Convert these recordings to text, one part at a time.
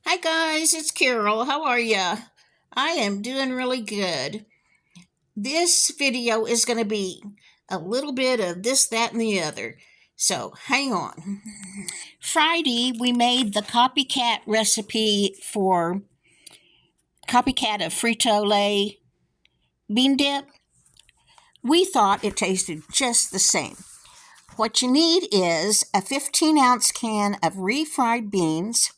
Hi guys, it's Carol. How are ya? I am doing really good. This video is going to be a little bit of this, that, and the other. So hang on. Friday, we made the copycat recipe for copycat of Frito-Lay bean dip. We thought it tasted just the same. What you need is a 15-ounce can of refried beans,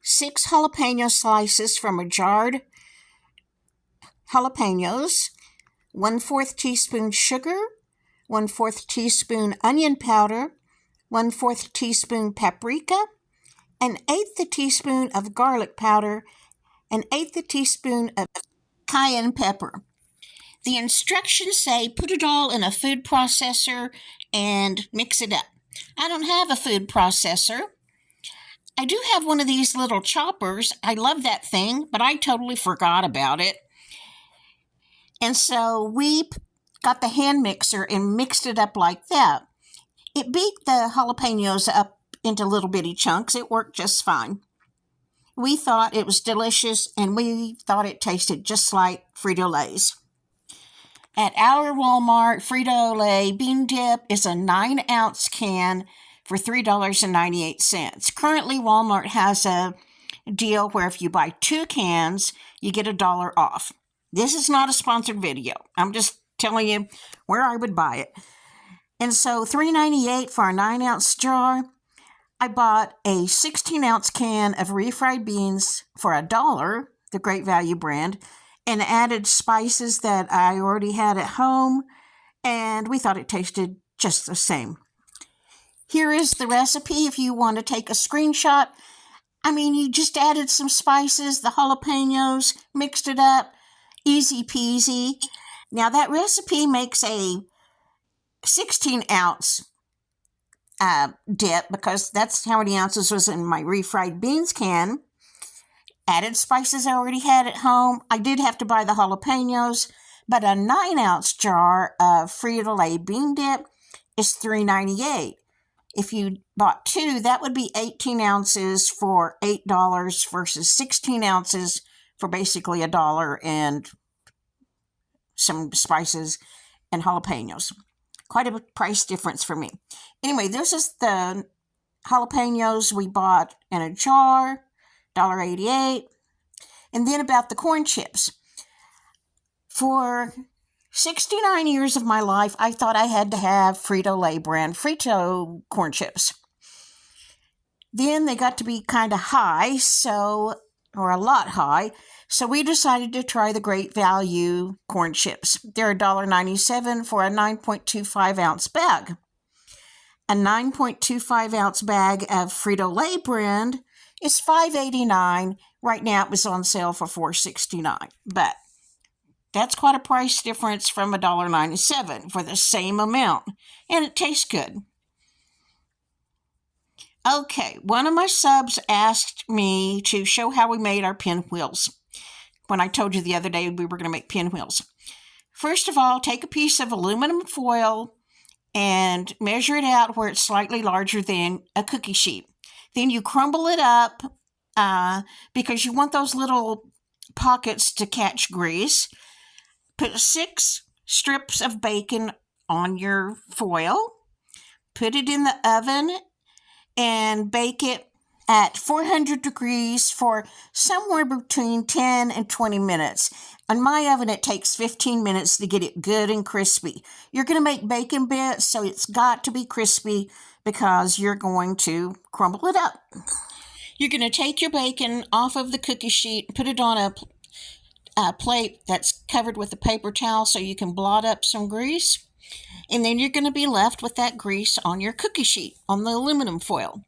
6 jalapeno slices from a jarred jalapenos, 1/4 teaspoon sugar, 1/4 teaspoon onion powder, 1/4 teaspoon paprika, 1/8 a teaspoon of garlic powder, 1/8 a teaspoon of cayenne pepper. The instructions say put it all in a food processor and mix it up. I don't have a food processor. I do have one of these little choppers. I love that thing, but I totally forgot about it. And so we got the hand mixer and mixed it up like that. It beat the jalapenos up into little bitty chunks. It worked just fine. We thought it was delicious, and we thought it tasted just like Frito-Lay's. At our Walmart, Frito-Lay bean dip is a 9-ounce can for $3.98. Currently, Walmart has a deal where if you buy 2 cans, you get $1 off. This is not a sponsored video. I'm just telling you where I would buy it. And so $3.98 for a 9-ounce jar. I bought a 16-ounce can of refried beans for $1, the Great Value brand, and added spices that I already had at home, and we thought it tasted just the same. Here is the recipe if you want to take a screenshot. You just added some spices, the jalapenos, mixed it up, easy peasy. Now that recipe makes a 16-ounce dip because that's how many ounces was in my refried beans can. Added spices I already had at home. I did have to buy the jalapenos, but a 9-ounce jar of Frito-Lay bean dip is $3.98. If you bought 2, that would be 18 ounces for $8 versus 16 ounces for basically $1 and some spices and jalapenos. Quite a price difference for me. Anyway, this is the jalapenos we bought in a jar, $1.88. And then about the corn chips. For 69 years of my life, I thought I had to have Frito-Lay brand Frito corn chips. Then they got to be kind of high, or a lot high, so we decided to try the Great Value corn chips. They're $1.97 for a 9.25-ounce bag. A 9.25-ounce bag of Frito-Lay brand is $5.89. Right now it was on sale for $4.69. But that's quite a price difference from $1.97 for the same amount. And it tastes good. Okay, one of my subs asked me to show how we made our pinwheels. When I told you the other day we were going to make pinwheels. First of all, take a piece of aluminum foil and measure it out where it's slightly larger than a cookie sheet. Then you crumble it up because you want those little pockets to catch grease. Put 6 strips of bacon on your foil. Put it in the oven and bake it at 400 degrees for somewhere between 10 and 20 minutes. On my oven, it takes 15 minutes to get it good and crispy. You're going to make bacon bits, so it's got to be crispy because you're going to crumble it up. You're going to take your bacon off of the cookie sheet, put it on a plate that's covered with a paper towel so you can blot up some grease. And then you're going to be left with that grease on your cookie sheet, on the aluminum foil.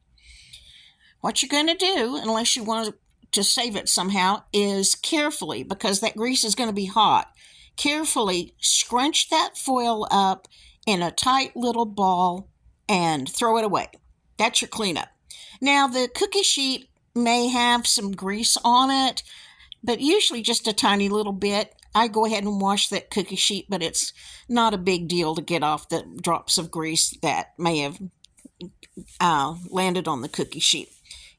What you're going to do, unless you want to save it somehow, is carefully, because that grease is going to be hot, carefully scrunch that foil up in a tight little ball and throw it away. That's your cleanup. Now, the cookie sheet may have some grease on it, but usually just a tiny little bit. I go ahead and wash that cookie sheet, but it's not a big deal to get off the drops of grease that may have landed on the cookie sheet.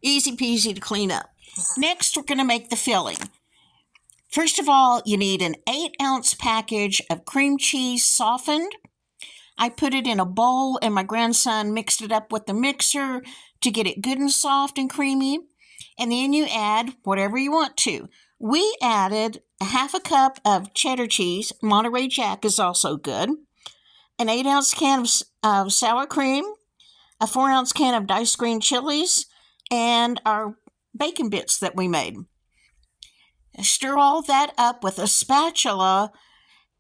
Easy peasy to clean up. Next, we're going to make the filling. First of all, you need an 8-ounce package of cream cheese softened. I put it in a bowl, and my grandson mixed it up with the mixer to get it good and soft and creamy. And then you add whatever you want to. We added a half a cup of cheddar cheese. Monterey Jack is also good. An 8-ounce can of sour cream, a 4-ounce can of diced green chilies, and our bacon bits that we made. Stir all that up with a spatula,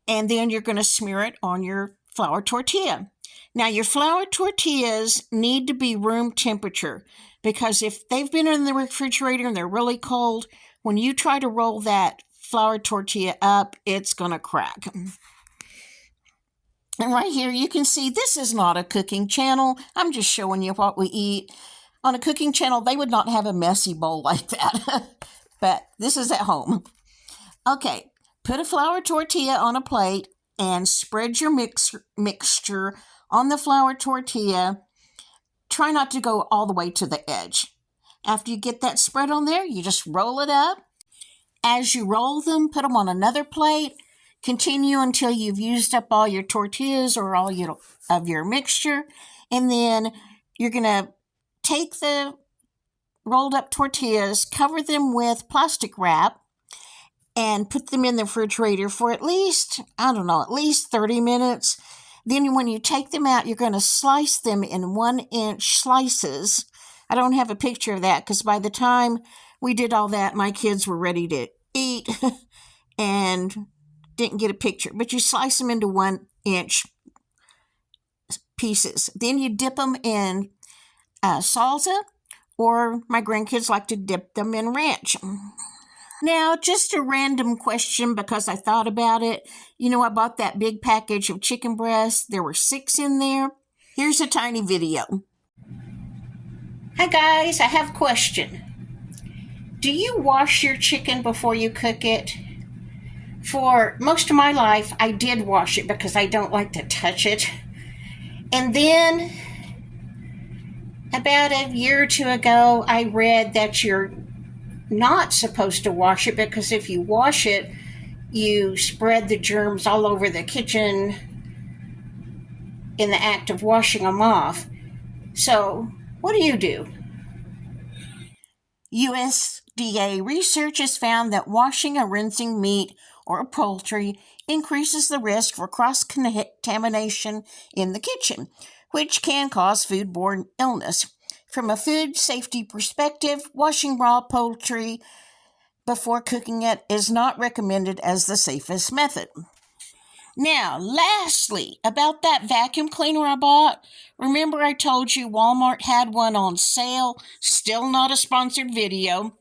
and then you're going to smear it on your flour tortilla. Now, your flour tortillas need to be room temperature, because if they've been in the refrigerator and they're really cold, when you try to roll that flour tortilla up, it's going to crack. And right here, you can see this is not a cooking channel. I'm just showing you what we eat. On a cooking channel, they would not have a messy bowl like that. But this is at home. Okay, put a flour tortilla on a plate and spread your mixture on the flour tortilla. Try not to go all the way to the edge. After you get that spread on there, you just roll it up. As you roll them, put them on another plate. Continue until you've used up all your tortillas or all of your mixture. And then you're going to take the rolled up tortillas, cover them with plastic wrap, and put them in the refrigerator for at least 30 minutes. Then when you take them out, you're going to slice them in 1-inch slices. I don't have a picture of that because by the time we did all that, my kids were ready to eat and didn't get a picture. But you slice them into 1-inch pieces. Then you dip them in salsa, or my grandkids like to dip them in ranch. Now, just a random question because I thought about it. I bought that big package of chicken breasts. There were 6 in there. Here's a tiny video. Hi guys, I have a question. Do you wash your chicken before you cook it? For most of my life, I did wash it because I don't like to touch it. And then, about a year or two ago, I read that you're not supposed to wash it because if you wash it, you spread the germs all over the kitchen in the act of washing them off. So, what do? USDA research has found that washing or rinsing meat or poultry increases the risk for cross-contamination in the kitchen, which can cause foodborne illness. From a food safety perspective, washing raw poultry before cooking it is not recommended as the safest method. Now, lastly, about that vacuum cleaner I bought. Remember I told you Walmart had one on sale? Still not a sponsored video.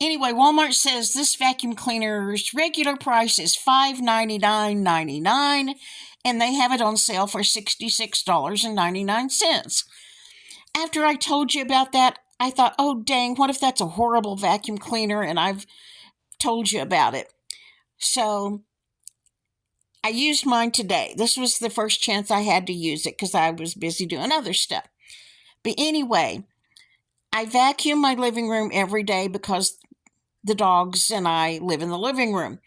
Anyway, Walmart says this vacuum cleaner's regular price is $599.99, and they have it on sale for $66.99. After I told you about that, I thought, oh dang, what if that's a horrible vacuum cleaner and I've told you about it? So I used mine today. This was the first chance I had to use it because I was busy doing other stuff. But anyway, I vacuum my living room every day because the dogs and I live in the living room.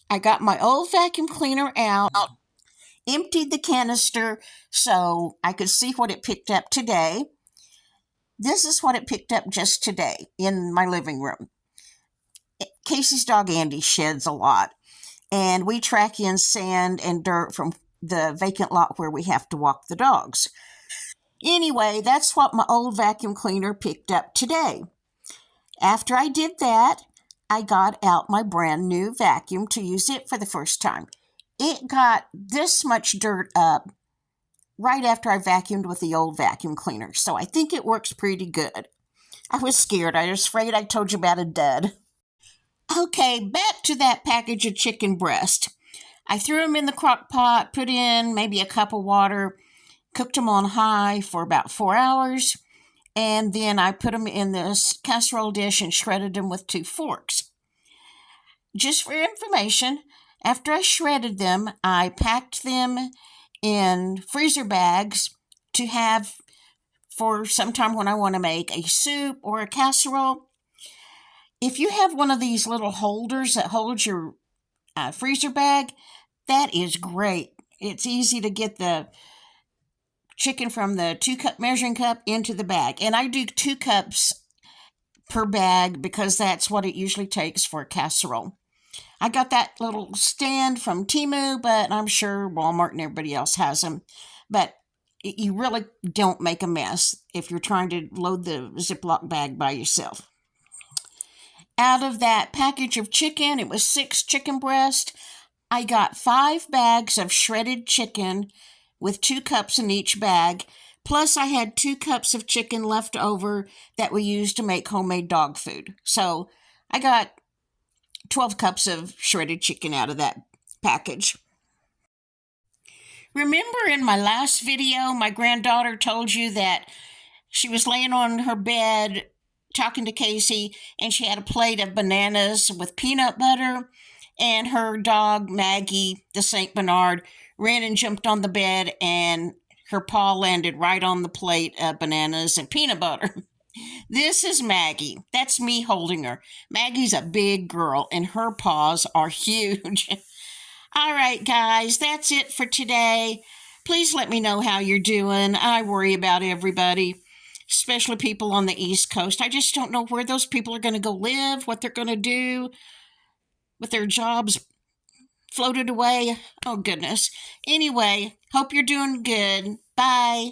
I got my old vacuum cleaner out, emptied the canister so I could see what it picked up today. This is what it picked up just today in my living room. Casey's dog Andy sheds a lot, and we track in sand and dirt from the vacant lot where we have to walk the dogs. Anyway, that's what my old vacuum cleaner picked up today. After I did that, I got out my brand new vacuum to use it for the first time. It got this much dirt up right after I vacuumed with the old vacuum cleaner, so I think it works pretty good. I was scared. I was afraid I told you about a dud. Okay, back to that package of chicken breast. I threw them in the crock pot, put in maybe a cup of water, cooked them on high for about 4 hours, and then I put them in this casserole dish and shredded them with 2 forks. Just for your information, after I shredded them, I packed them in freezer bags to have for sometime when I want to make a soup or a casserole. If you have one of these little holders that holds your freezer bag, that is great. It's easy to get the chicken from the 2-cup measuring cup into the bag. And I do 2 cups per bag because that's what it usually takes for a casserole. I got that little stand from Temu, but I'm sure Walmart and everybody else has them. But you really don't make a mess if you're trying to load the Ziploc bag by yourself. Out of that package of chicken, it was 6 chicken breasts. I got 5 bags of shredded chicken with 2 cups in each bag. Plus, I had 2 cups of chicken left over that we used to make homemade dog food. So I got 12 cups of shredded chicken out of that package. Remember in my last video, my granddaughter told you that she was laying on her bed talking to Casey, and she had a plate of bananas with peanut butter, and her dog, Maggie, the St. Bernard, ran and jumped on the bed, and her paw landed right on the plate of bananas and peanut butter. This is Maggie. That's me holding her. Maggie's a big girl, and her paws are huge. All right, guys, that's it for today. Please let me know how you're doing. I worry about everybody, especially people on the East Coast. I just don't know where those people are going to go live, what they're going to do with their jobs floated away. Oh, goodness. Anyway, hope you're doing good. Bye.